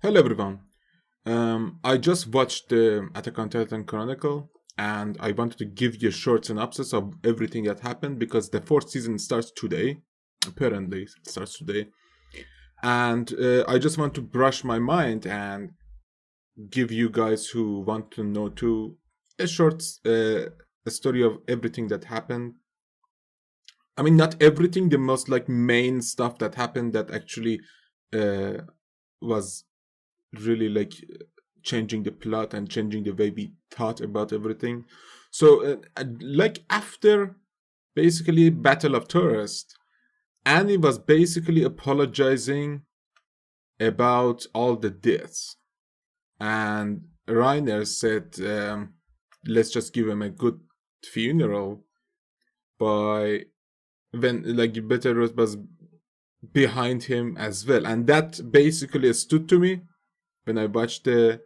Hello everyone. I just watched the Attack on Titan Chronicle, and I wanted to give you a short synopsis of everything that happened because the fourth season starts today. Apparently, it starts today, and I just want to brush my mind and give you guys who want to know too a short a story of everything that happened. I mean, not everything, the most like main stuff that happened that actually uh, was really like changing the plot and changing the way we thought about everything. So, like after basically Battle of Tourist, Annie was basically apologizing about all the deaths, and Reiner said, "Let's just give him a good funeral." By when like Better was behind him as well, and that basically stood to me when I watched the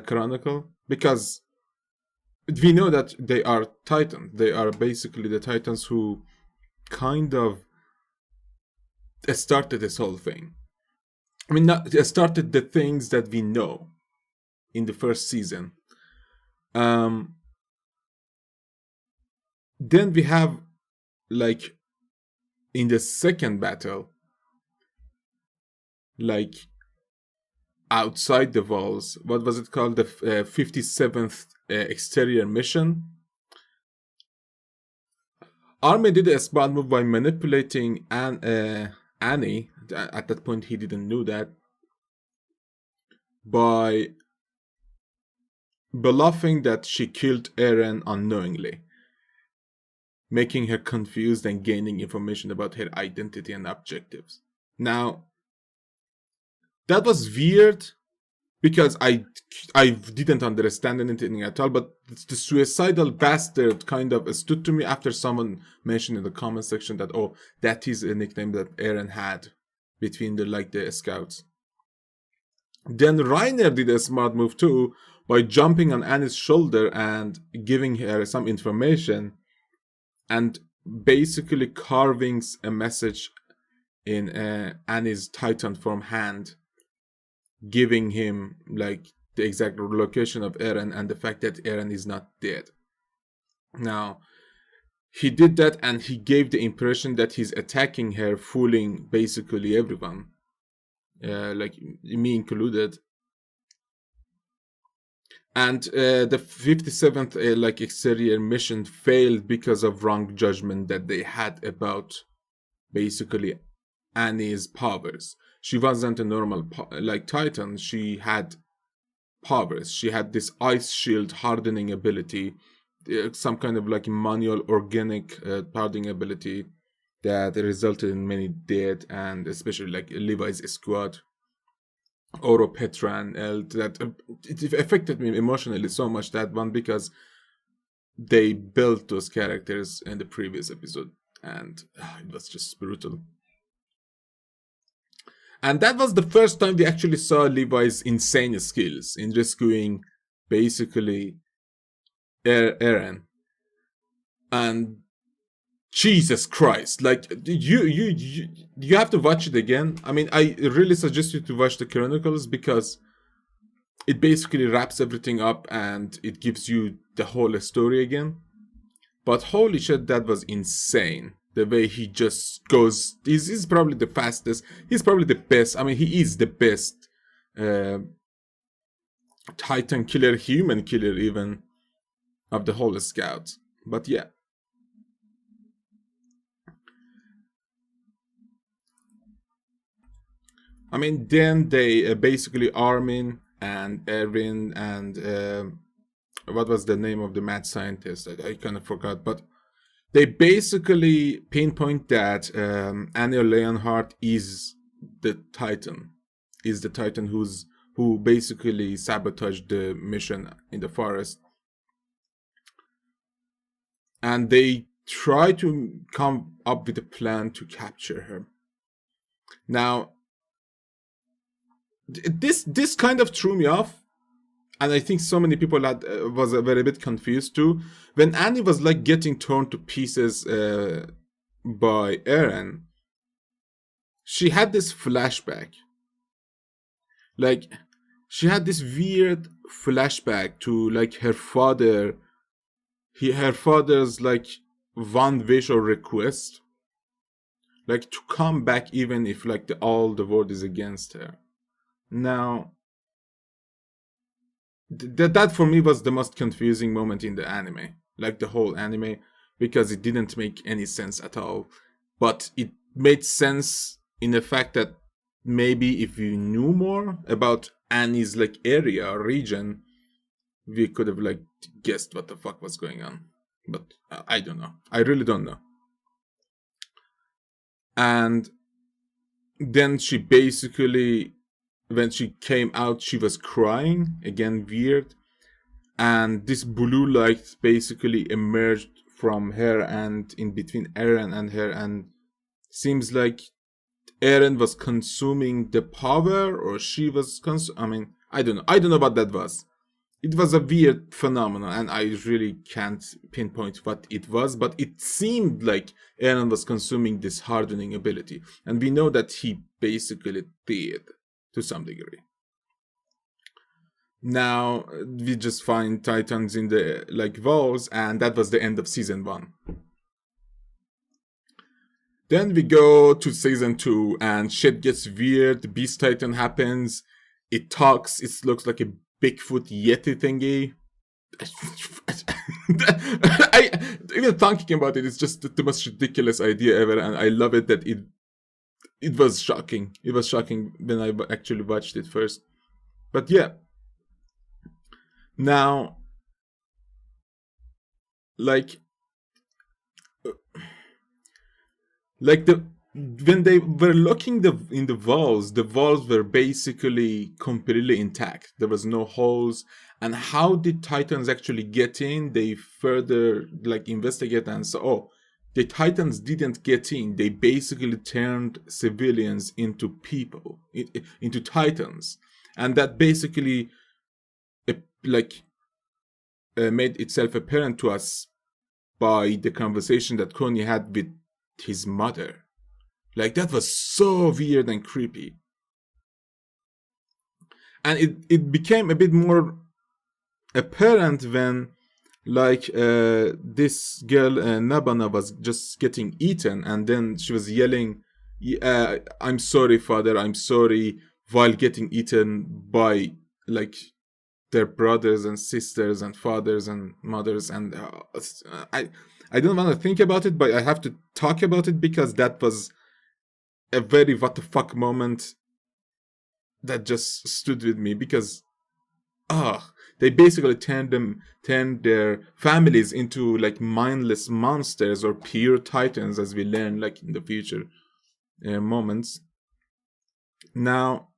Chronicle, because we know that they are Titans. They are basically the Titans who kind of started this whole thing. I mean, not started the things that we know in the first season. Um, then we have like in the second battle, like outside the walls. What was it called? The 57th exterior mission. Army did a smart move by manipulating Annie. At that point, he didn't know that, by bluffing that she killed Eren unknowingly, making her confused and gaining information about her identity and objectives. Now, that was weird because I didn't understand anything at all, but the suicidal bastard kind of stood to me after someone mentioned in the comment section that, oh, that is a nickname that Eren had between the scouts. Then Reiner did a smart move too by jumping on Annie's shoulder and giving her some information and basically carving a message in Annie's Titan form hand, giving him like the exact location of Eren and the fact that Eren is not dead. Now, he did that and he gave the impression that he's attacking her, fooling basically everyone, like me included. And the 57th like exterior mission failed because of wrong judgment that they had about basically Annie's powers. She wasn't a normal like Titan. She had powers. She had this ice shield hardening ability, some kind of like manual organic hardening ability that resulted in many dead, and especially like Levi's squad, Oro Petran, that it affected me emotionally so much, that one, because they built those characters in the previous episode, and it was just brutal. And that was the first time we actually saw Levi's insane skills in rescuing basically Eren. And Jesus Christ, like you have to watch it again. I mean, I really suggest you to watch the Chronicles because it basically wraps everything up and it gives you the whole story again. But holy shit, that was insane. The way he just goes, he's probably the fastest. He's probably the best. I mean, he is the best uh, Titan killer, human killer, even of the whole scout. But yeah, I mean, then they basically Armin and Erwin and what was the name of the mad scientist? I kind of forgot, but they basically pinpoint that Annie Leonhardt is the Titan who basically sabotaged the mission in the forest, and they try to come up with a plan to capture her. Now, this kind of threw me off, and I think so many people had was a very bit confused too when Annie was like getting torn to pieces by Eren. She had this flashback, like she had this weird flashback to like her father. Her father's like one wish or request, like to come back even if like all the world is against her. Now, that for me was the most confusing moment in the anime, like the whole anime, because it didn't make any sense at all. But it made sense in the fact that maybe if we knew more about Annie's like area or region, we could have like guessed what the fuck was going on. But I don't know. I really don't know. And then she basically, when she came out, she was crying again, weird, and this blue light basically emerged from her and in between Eren and her, and seems like Eren was consuming the power, or she was I mean, I don't know. I don't know what that was. It was a weird phenomenon, and I really can't pinpoint what it was, but it seemed like Eren was consuming this hardening ability, and we know that he basically did to some degree. Now we just find Titans in the like walls, and that was the end of season 1. Then we go to season 2, and shit gets weird. The Beast Titan happens. It talks. It looks like a Bigfoot Yeti thingy. I even thinking about it, it's just the most ridiculous idea ever, and I love it that it was shocking. It was shocking when I actually watched it first. But yeah. Now, like the when they were looking in the walls were basically completely intact. There was no holes. And how did Titans actually get in? They further like investigate and so, oh, the Titans didn't get in. They basically turned civilians into people, into Titans, and that basically like made itself apparent to us by the conversation that Coney had with his mother. Like, that was so weird and creepy. And it became a bit more apparent when, like, this girl, Nabana, was just getting eaten, and then she was yelling, I'm sorry, father, I'm sorry, while getting eaten by, like, their brothers and sisters and fathers and mothers. And I don't want to think about it, but I have to talk about it because that was a very what the fuck moment that just stood with me, because they basically turned their families into like mindless monsters or pure titans, as we learn like in the future moments. Now,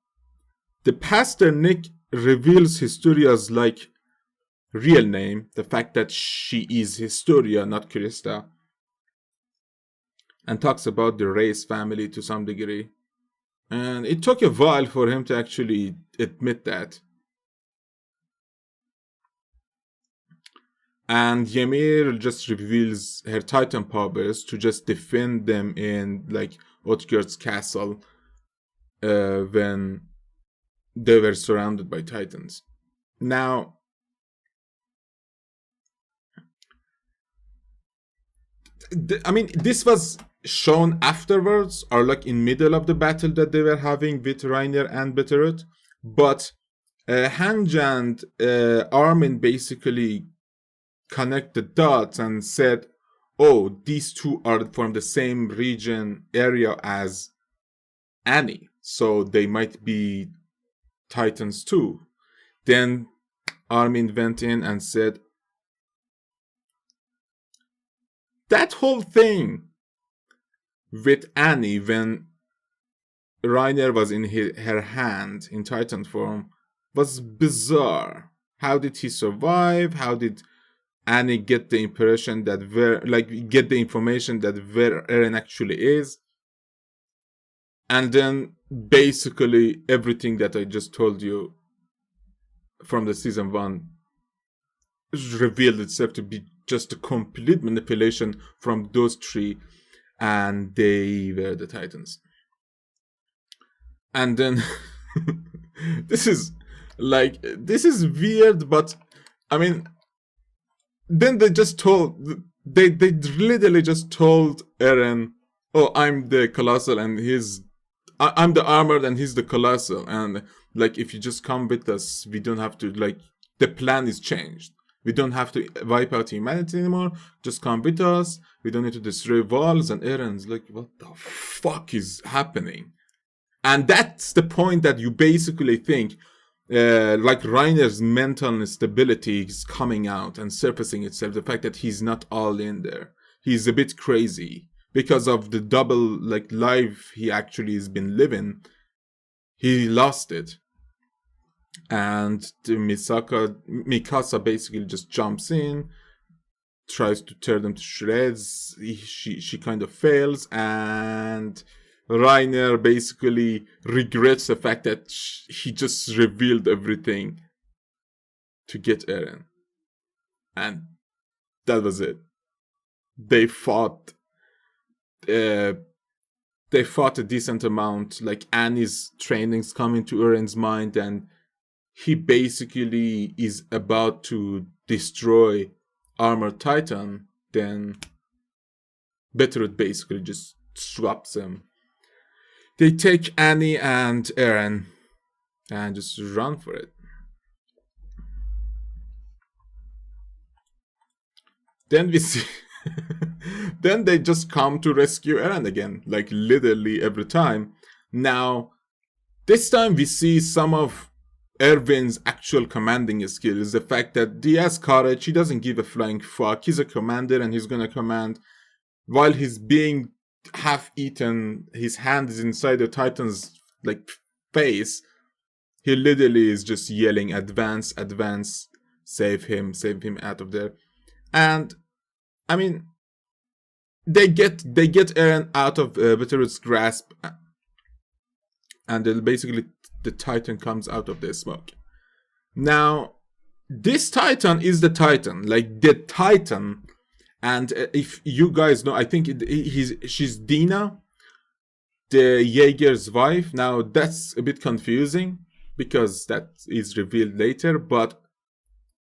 the pastor Nick reveals Historia's like real name, the fact that she is Historia, not Krista, and talks about the race family to some degree. And it took a while for him to actually admit that. And Ymir just reveals her Titan powers to just defend them in like Otger's castle when they were surrounded by Titans. Now, I mean, this was shown afterwards, or like in middle of the battle that they were having with Reiner and Bitterroot, but Hanj and Armin basically connected dots and said, oh, these two are from the same region area as Annie, so they might be Titans too. Then Armin went in and said, that whole thing with Annie when Reiner was in her hand in Titan form was bizarre. How did he survive? How did Annie get the impression that get the information that where Eren actually is? And then basically everything that I just told you from the season 1 revealed itself to be just a complete manipulation from those three, and they were the Titans. And then this is Like, this is weird, but I mean, then they literally just told Eren, "Oh, I'm the colossal, and I'm the armored, and he's the colossal, and like if you just come with us, we don't have to like the plan is changed. We don't have to wipe out humanity anymore. Just come with us. We don't need to destroy walls." And Eren's like, "What the fuck is happening?" And that's the point that you basically think, like Reiner's mental instability is coming out and surfacing itself. The fact that he's not all in there, he's a bit crazy because of the double like life he actually has been living. He lost it, and Mikasa basically just jumps in, tries to tear them to shreds. She kind of fails, and Reiner basically regrets the fact that he just revealed everything to get Eren. And that was it. They fought. They fought a decent amount. Like Annie's trainings come into Eren's mind, and he basically is about to destroy Armored Titan. Then Bitterroot basically just swaps him. They take Annie and Eren and just run for it. Then we see. Then they just come to rescue Eren again, like literally every time. Now, this time we see some of Erwin's actual commanding skills. The fact that he has courage, he doesn't give a flying fuck. He's a commander and he's gonna command. While he's being half eaten, his hand is inside the Titan's like face. He literally is just yelling, "Advance, advance, save him out of there." And I mean, they get Eren out of Bitterroot's grasp, and then basically the Titan comes out of the smoke. Now, this Titan is the Titan, like the Titan. And if you guys know, I think she's Dina, the Jaeger's wife. Now that's a bit confusing because that is revealed later, but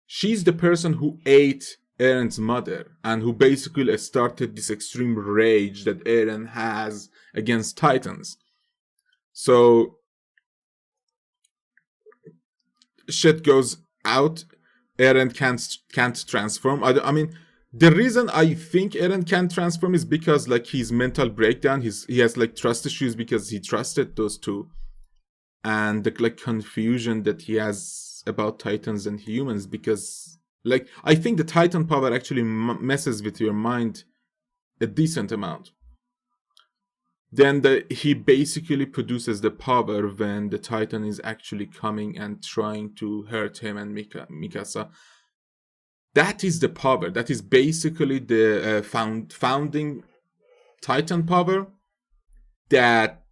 she's the person who ate Eren's mother and who basically started this extreme rage that Eren has against Titans. So shit goes out. Eren can't transform. I mean, the reason I think Eren can't transform is because like his mental breakdown. He has like trust issues because he trusted those two, and the like confusion that he has about Titans and humans. Because like I think the Titan power actually messes with your mind a decent amount. Then he basically produces the power when the Titan is actually coming and trying to hurt him and Mikasa. That is the power. That is basically the founding Titan power that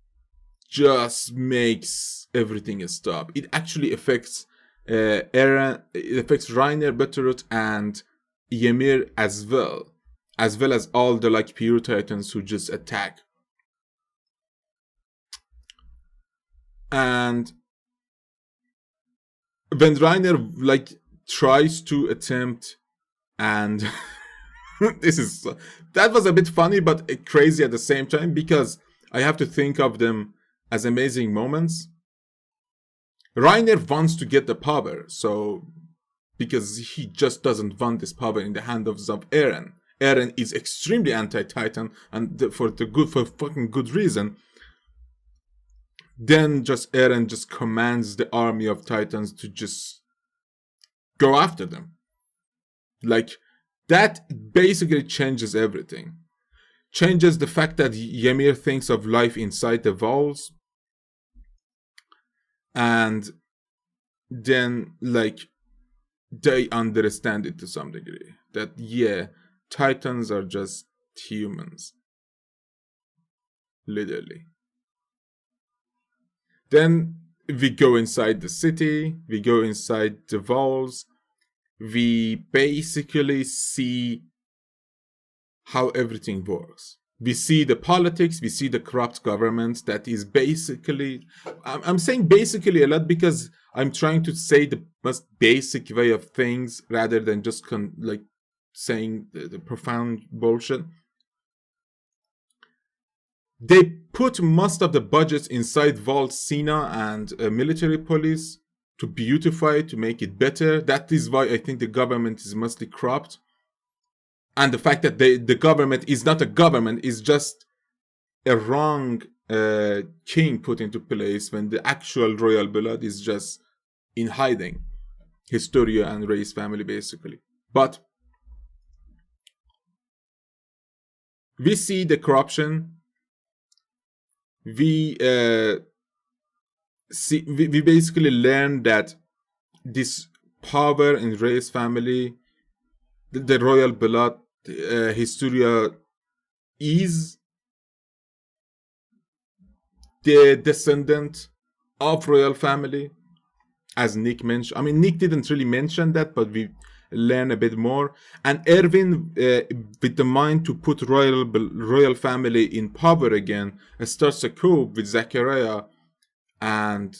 just makes everything stop. It actually affects Eren, it affects Reiner, Bitterroot, and Ymir as well as all the like pure Titans who just attack. And when Reiner like tries to attempt, and that was a bit funny but crazy at the same time, because I have to think of them as amazing moments. Reiner wants to get the power, so because he just doesn't want this power in the hands of Eren. Eren is extremely anti-Titan, and for fucking good reason. Then just Eren just commands the army of Titans to just go after them. Like, that basically changes everything. Changes the fact that Ymir thinks of life inside the walls. And then, like, they understand it to some degree. That, yeah, Titans are just humans. Literally. Then we go inside the city, we go inside the walls, we basically see how everything works. We see the politics, we see the corrupt government that is basically, I'm saying basically a lot because I'm trying to say the most basic way of things rather than just saying the profound bullshit. They put most of the budgets inside Vault Sina and military police to beautify it, to make it better. That is why I think the government is mostly corrupt. And the fact that the government is not a government is just a wrong king put into place when the actual royal blood is just in hiding. Historia and Reyes family, basically. But we see the corruption. We basically learn that this power in Reyes family, the royal blood, Historia is the descendant of royal family, as Nick mentioned. I mean, Nick didn't really mention that, but we learn a bit more. And Erwin, with the mind to put royal family in power again, starts a coup with Zachariah and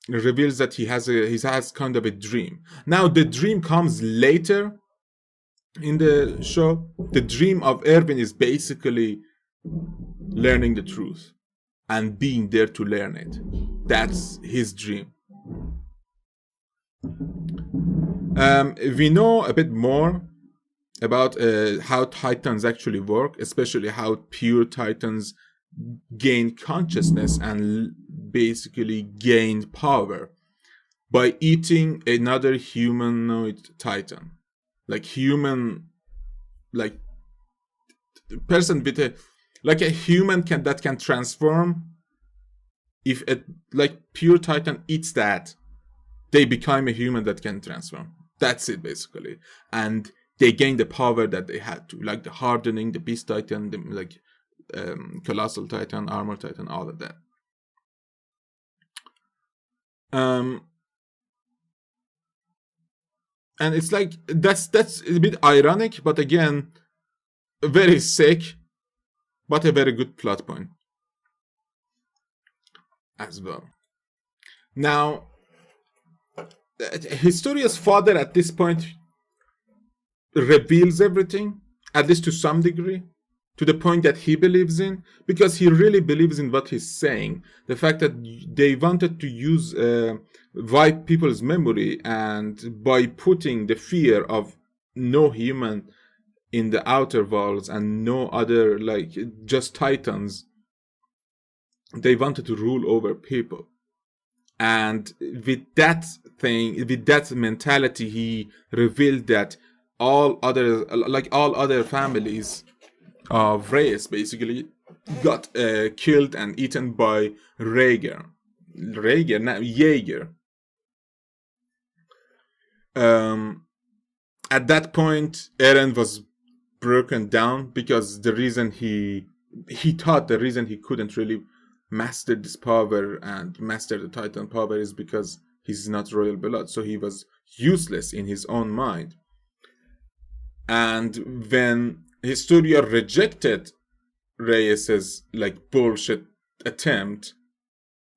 reveals that he has kind of a dream. Now, the dream comes later in the show. The dream of Erwin is basically learning the truth and being there to learn it. That's his dream. We know a bit more about how Titans actually work, especially how pure Titans gain consciousness and basically gain power by eating another humanoid Titan. Like person with a human that can transform. If pure Titan eats that, they become a human that can transform. That's it, basically. And they gain the power that they had to, like the hardening, the Beast Titan, Colossal Titan, Armor Titan, all of that. And it's like, that's a bit ironic, but again, very sick, but a very good plot point as well. Now, Historia's father at this point reveals everything, at least to some degree, to the point that he believes in, because he really believes in what he's saying. The fact that they wanted to wipe people's memory, and by putting the fear of no human in the outer walls and no other, just Titans, they wanted to rule over people. And with that mentality, he revealed that all other families of Reyes basically got killed and eaten by Jaeger. At that point, Eren was broken down, because the reason he thought the reason he couldn't really master this power and master the Titan power is because he's not royal blood, so he was useless in his own mind. And when Historia rejected Reyes's bullshit attempt,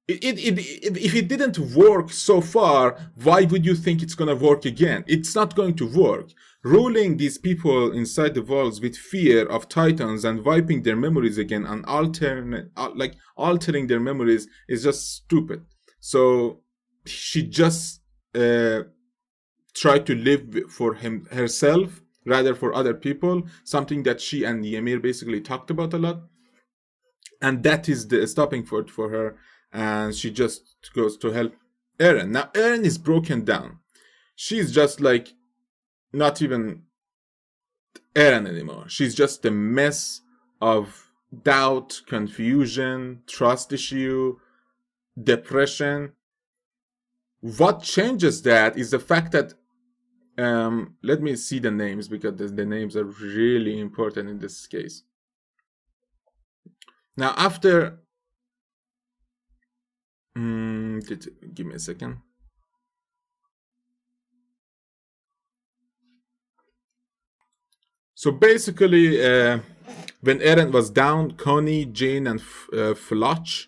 if it didn't work so far, why would you think it's gonna work again? It's not going to work. Ruling these people inside the walls with fear of Titans and wiping their memories again and altering their memories is just stupid. So she just tried to live for herself rather for other people, something that she and Ymir basically talked about a lot. And that is the stopping point for her, and she just goes to help Eren. Now Eren is broken down. She's just not even Eren anymore. She's just a mess of doubt, confusion, trust issue, depression. What changes that is the fact that let me see the names, because the names are really important in this case. Now after give me a second. So basically, when Eren was down, Connie, Jane, and Floch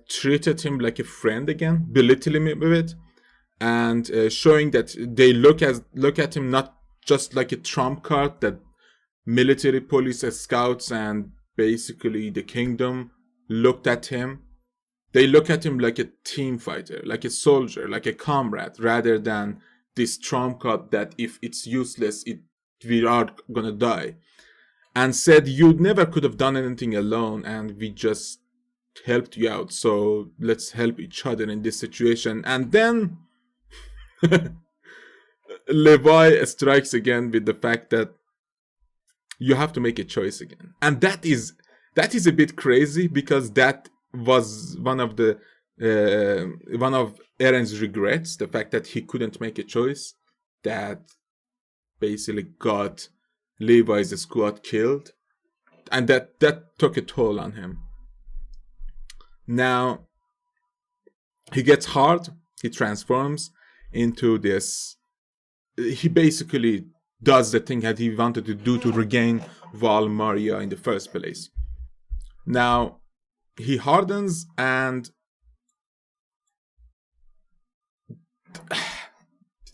treated him like a friend again, belittling him with it, and showing that they look at him not just like a trump card that military, police, scouts, and basically the kingdom looked at him. They look at him like a team fighter, like a soldier, like a comrade, rather than this trump card that if it's useless, we are gonna die. And said you never could have done anything alone, and we just helped you out. So let's help each other in this situation. And then Levi strikes again with the fact that you have to make a choice again, and that is a bit crazy because that was one of Eren's regrets, the fact that he couldn't make a choice that basically got Levi's squad killed, and that took a toll on him. Now he gets hard, he transforms into this. He basically does the thing that he wanted to do to regain Val Maria in the first place. Now he hardens, and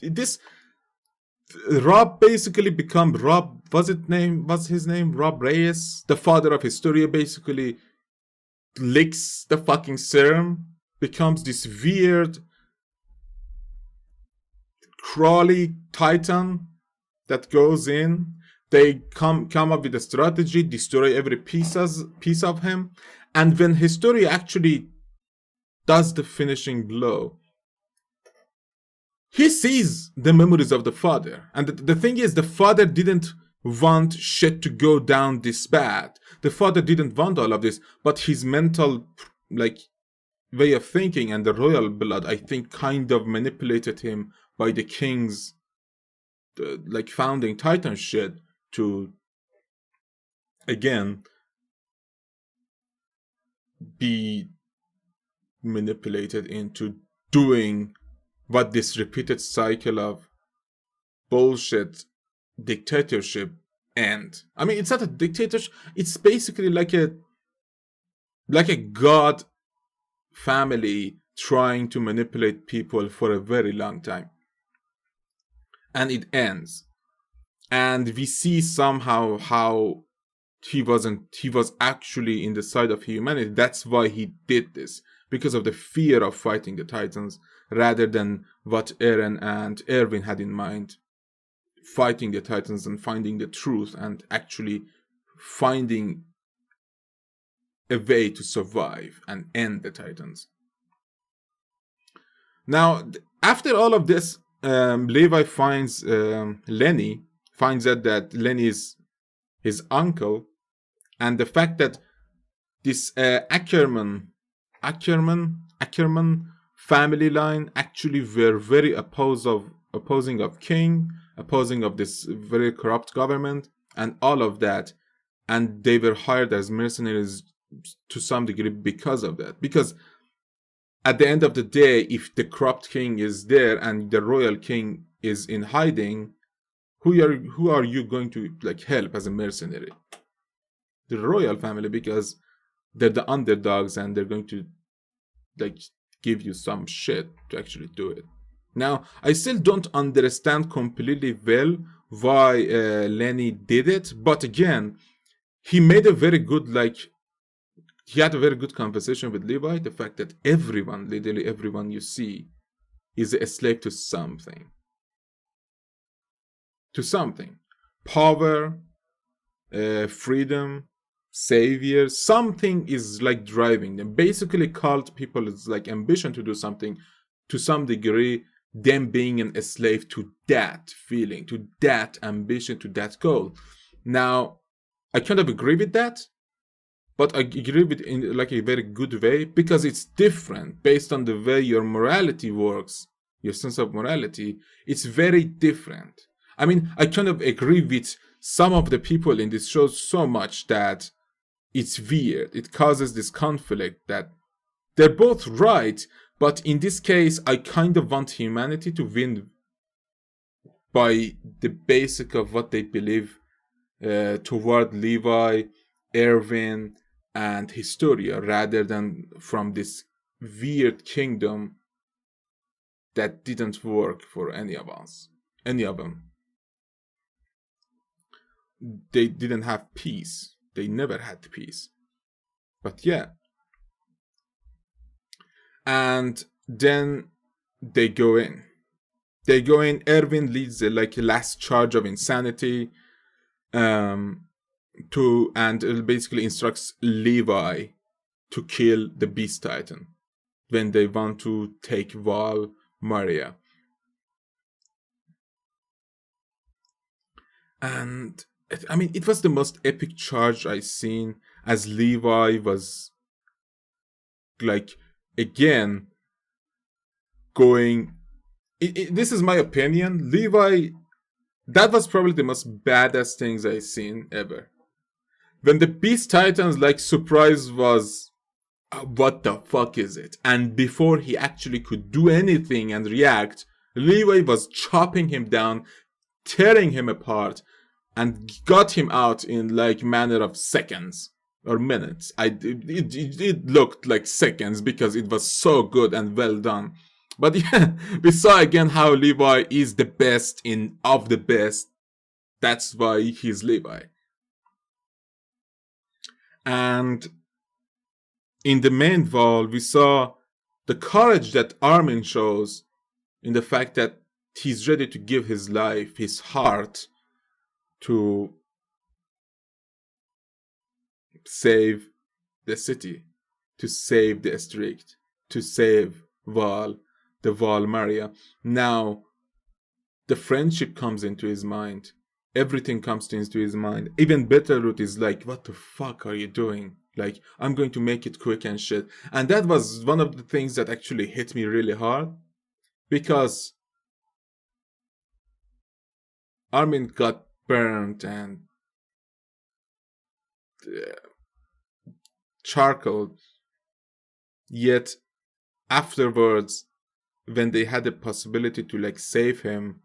this Rob basically become Rob. What's his name? Rob Reyes, the father of Historia, basically licks the fucking serum, becomes this weird crawly titan that goes in. They come up with a strategy, destroy every piece of him, and when Historia actually does the finishing blow, he sees the memories of the father. And the thing is, the father didn't want shit to go down this bad. The father didn't want all of this, but his mental, like, way of thinking and the royal blood, I think, kind of manipulated him by the king's, like, founding titan shit to, again, be manipulated into doing what this repeated cycle of bullshit dictatorship end. I mean, it's not a dictatorship, it's basically like a god family trying to manipulate people for a very long time. And it ends. And we see somehow how he was actually in the side of humanity. That's why he did this, because of the fear of fighting the Titans, rather than what Eren and Erwin had in mind, fighting the Titans and finding the truth and actually finding a way to survive and end the Titans. Now, after all of this, Levi finds Lenny, finds out that Lenny is his uncle, and the fact that this Ackerman family line actually were very opposing of King, opposing of this very corrupt government, and all of that, and they were hired as mercenaries to some degree because of that. Because at the end of the day, if the corrupt king is there and the royal king is in hiding, who are you going to, like, help as a mercenary? The royal family, because they're the underdogs and they're going to, like, give you some shit to actually do it. Now, I still don't understand completely well why Lenny did it, but again, he made a very good, like, he had a very good conversation with Levi. The fact that everyone, literally everyone you see, is a slave to something. To something. Power, freedom, savior, something is, like, driving them. Basically, cult people is like ambition to do something, to some degree, them being a slave to that feeling, to that ambition, to that goal. Now, I kind of agree with that, but I agree with it in, like, a very good way, because it's different based on the way your morality works, your sense of morality. It's very different. I mean, I kind of agree with some of the people in this show so much that it's weird. It causes this conflict that they're both right, but in this case, I kind of want humanity to win by the basic of what they believe toward Levi, Erwin, and Historia rather than from this weird kingdom that didn't work for any of us, any of them. They didn't have peace. They never had peace. But yeah. And then they go in. They go in. Erwin leads the last charge of insanity, um, and it basically instructs Levi to kill the Beast Titan when they want to take Val Maria. And it was the most epic charge I've seen, as Levi was again going. This is my opinion. Levi, that was probably the most badass things I've seen ever. When the Beast Titan's surprise was, what the fuck is it? And before he actually could do anything and react, Levi was chopping him down, tearing him apart, and got him out in manner of seconds or minutes. It looked like seconds because it was so good and well done. But yeah, we saw again how Levi is the best of the best. That's why he's Levi. And in the main Val, we saw the courage that Armin shows in the fact that he's ready to give his life, his heart, to save the city, to save the district, to save Val, the Val Maria. Now, the friendship comes into his mind. Everything comes into his mind. Even Betterroot is like, what the fuck are you doing? I'm going to make it quick and shit. And that was one of the things that actually hit me really hard. Because Armin got burned and charcoaled. Yet, afterwards, when they had the possibility to save him,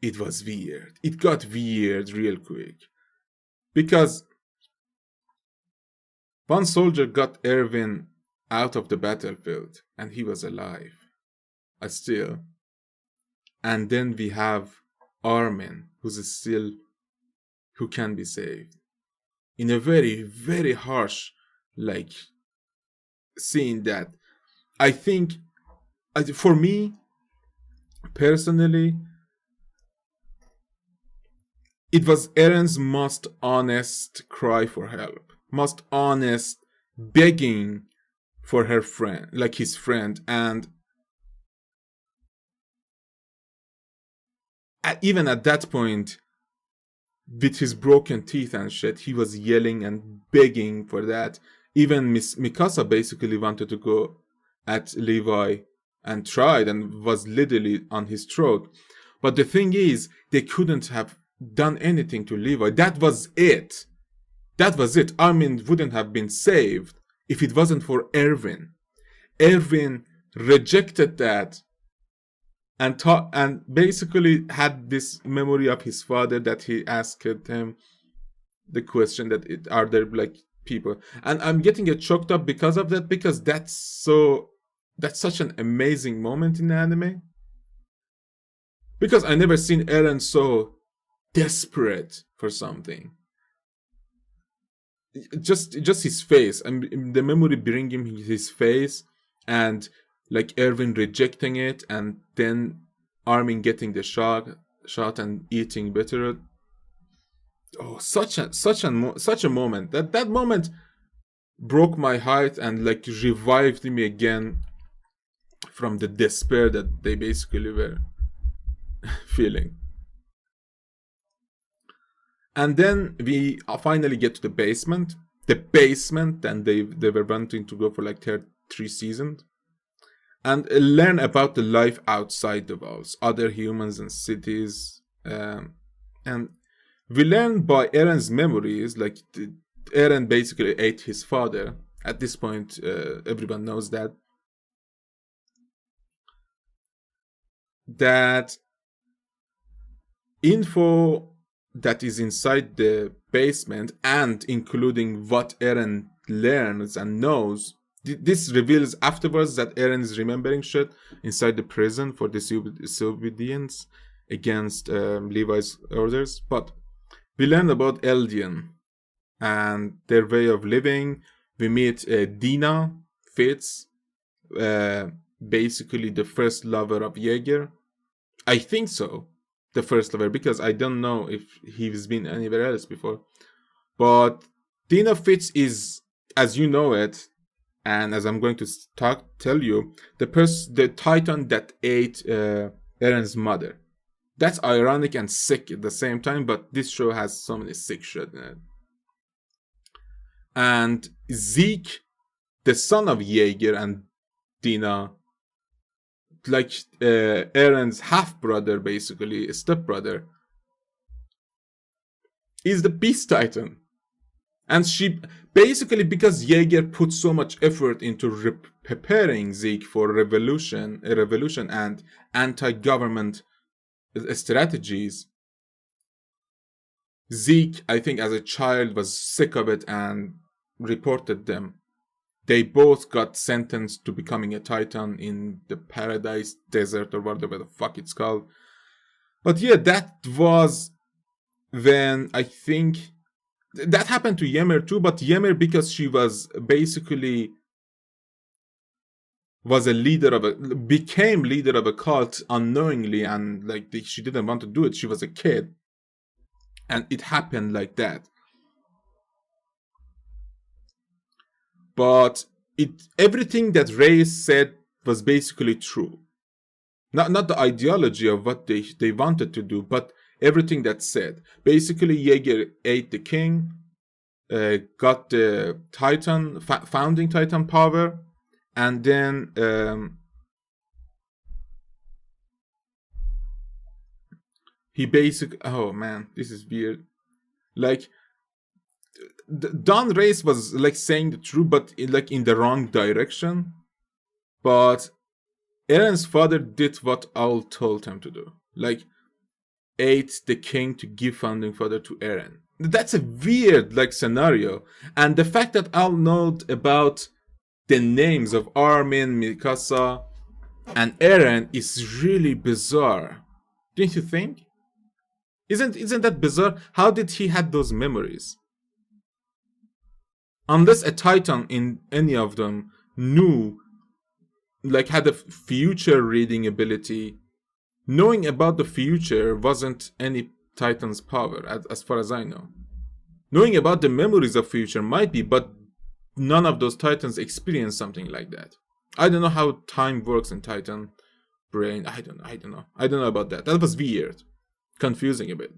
it was weird. It got weird real quick. Because one soldier got Erwin out of the battlefield and he was alive. Still. And then we have Armin, who can be saved. In a very, very harsh, scene that I think, for me, personally, it was Eren's most honest cry for help. Most honest begging for her friend, his friend. And even at that point, with his broken teeth and shit, he was yelling and begging for that. Even Miss Mikasa basically wanted to go at Levi and tried and was literally on his throat. But the thing is, they couldn't have done anything to Levi. That was it. That was it. Armin wouldn't have been saved if it wasn't for Erwin. Erwin rejected that and basically had this memory of his father that he asked him the question that are there people. And I'm getting it choked up because of that, because that's such an amazing moment in the anime. Because I never seen Eren so desperate for something. Just his face, and the memory bringing him his face, and Erwin rejecting it, and then Armin getting the shot and eating Bitterroot. Oh, such a moment. That moment broke my heart and revived me again from the despair that they basically were feeling. And then we finally get to the basement, and they were wanting to go for 3 seasons, and learn about the life outside the walls, other humans and cities, and we learn by Eren's memories, Eren basically ate his father. At this point, everyone knows that info that is inside the basement, and including what Eren learns and knows. This reveals afterwards that Eren is remembering shit inside the prison for disobedience against Levi's orders. But we learn about Eldian and their way of living. We meet Dina Fitz, basically the first lover of Jaeger. I think so, the first lover, because I don't know if he's been anywhere else before. But Dina Fitz is, as you know it, and as I'm going to tell you, the Titan that ate Eren's mother. That's ironic and sick at the same time, but this show has so many sick shit in it. And Zeke, the son of Jaeger and Dina, like Eren's half brother, basically, step-brother, is the Beast Titan. And she basically, because Jaeger put so much effort into preparing Zeke for a revolution and anti-government strategies, Zeke, I think as a child, was sick of it and reported them. They both got sentenced to becoming a Titan in the Paradise Desert or whatever the fuck it's called. But yeah, that was when I think that happened to Ymir too, but Ymir, because she was basically became leader of a cult unknowingly, and like she didn't want to do it. She was a kid, and it happened like that. But everything that Reyes said was basically true. Not the ideology of what they wanted to do, but everything that's said. Basically, Jaeger ate the king, got the Titan, founding Titan power, and then he basically... Oh man, this is weird. Like, Don Reyes was like saying the truth, but in the wrong direction. But Eren's father did what Owl told him to do. Like, ate the king to give founding father to Eren. That's a weird scenario. And the fact that Owl knows about the names of Armin, Mikasa, and Eren is really bizarre. Don't you think? Isn't that bizarre? How did he have those memories? Unless a Titan in any of them knew, had a future reading ability, knowing about the future wasn't any Titan's power, as far as I know. Knowing about the memories of future might be, but none of those Titans experience something like that. I don't know how time works in Titan brain. I don't know. I don't know about that. That was weird. Confusing a bit.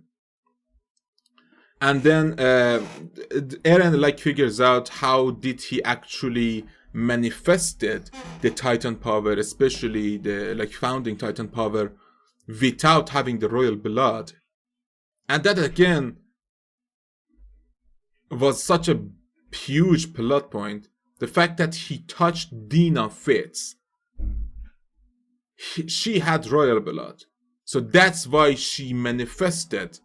And then Eren figures out how did he actually manifested the Titan power, especially the founding Titan power, without having the royal blood. And that again was such a huge plot point. The fact that he touched Dina Fitz. She had royal blood. So that's why she manifested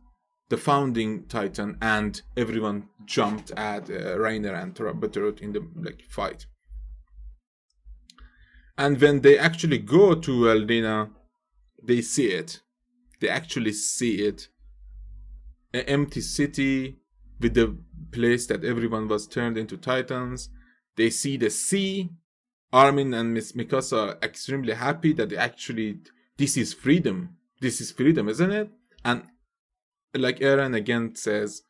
the founding Titan, and everyone jumped at Reiner and Bitterroot in the fight. And when they actually go to Eldina, they see it. They actually see it. An empty city with the place that everyone was turned into Titans. They see the sea. Armin and Miss Mikasa are extremely happy that this is freedom. This is freedom, isn't it? And Eren again says,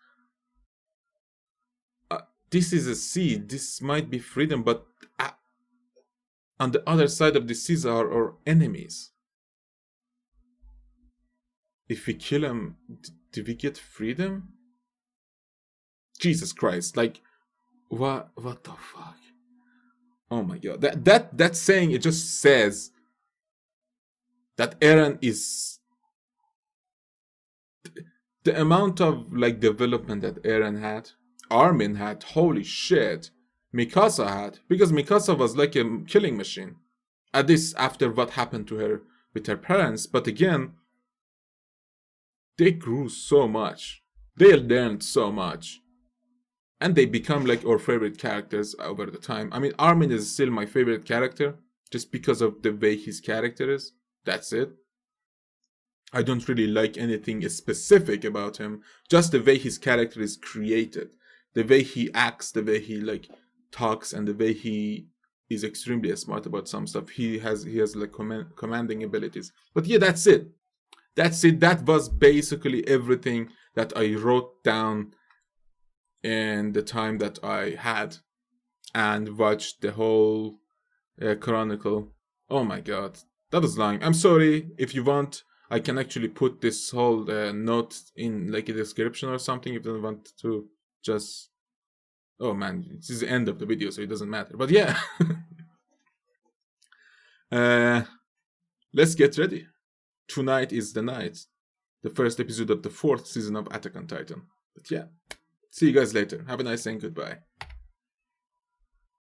this is a sea. This might be freedom, but on the other side of the seas are our enemies. If we kill them, do we get freedom? Jesus Christ! What the fuck? Oh my god! That saying, it just says that Eren is the amount of development that Eren had, Armin had, holy shit, Mikasa had, because Mikasa was like a killing machine. At least after what happened to her with her parents, but again, they grew so much. They learned so much. And they become like our favorite characters over the time. I mean, Armin is still my favorite character just because of the way his character is. That's it. I don't really like anything specific about him. Just the way his character is created, the way he acts, the way he like talks, and the way he is extremely smart about some stuff. He has like commanding abilities. But yeah, that's it. That's it. That was basically everything that I wrote down in the time that I had and watched the whole Chronicle. Oh my god, that was long. I'm sorry. If you want, I can actually put this whole note in like a description or something if you don't want to just. Oh man, this is the end of the video, so it doesn't matter. But yeah, uh, let's get ready. Tonight is the night. The first episode of the 4th season of Attack on Titan. But yeah, see you guys later. Have a nice day and goodbye.